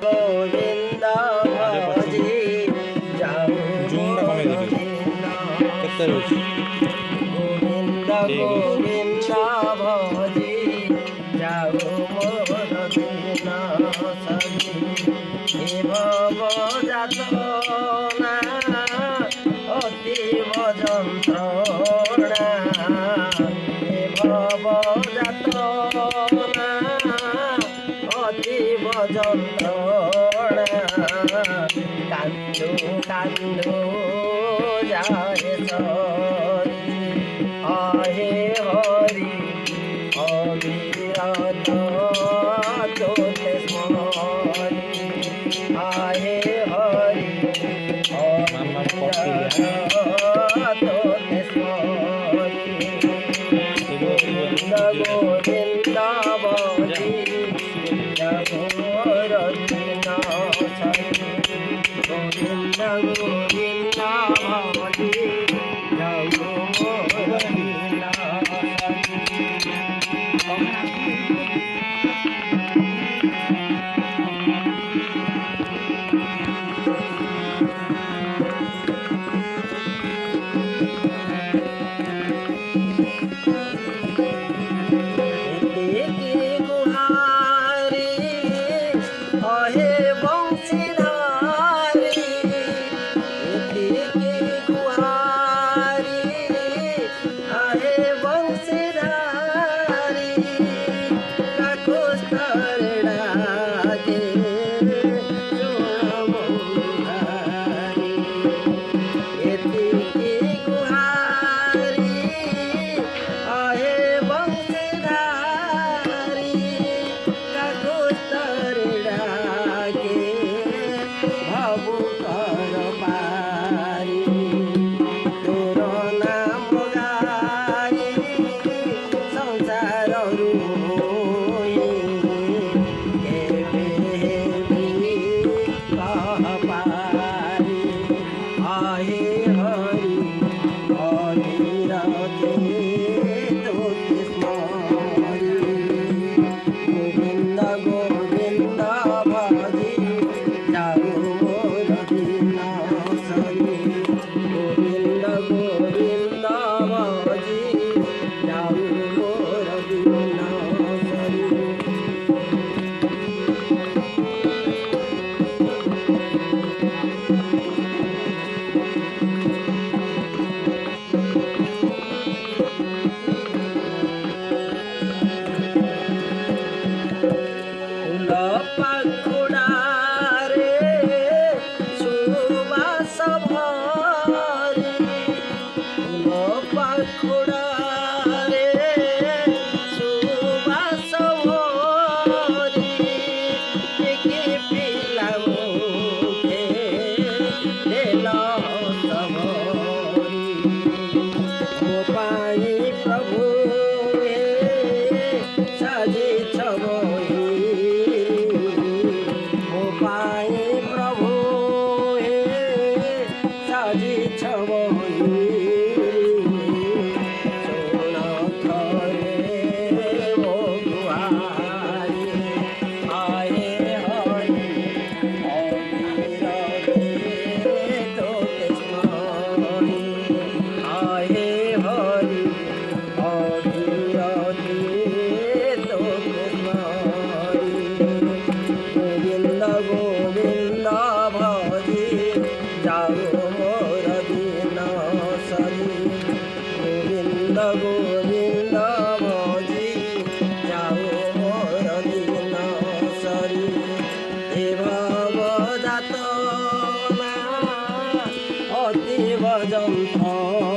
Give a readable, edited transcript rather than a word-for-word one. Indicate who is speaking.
Speaker 1: গোবিন্দ ভজি যাও গোবিন্দ গোবিন্দ ভজি যাও মোর দিন সজি হে ভব যাতনা অতীব যন্ত্রণা হে ভব যাতনা অতীব যন্ত্রণা কান্দু কান্দু যায় সরি আহে হরি অবিরত তোতে স্মরি আহে হরি অবিরত তোতে স্মরি গোবিন্দ গোবিন্দ ভজি মোর দিন সরি গোবিন্দ গোবিন্দ ভজি যাও মোর দিন গোবিন্দ ভজি যাও মোর দিন সরি হে ভব যাতনা অতীব যন্ত্রণা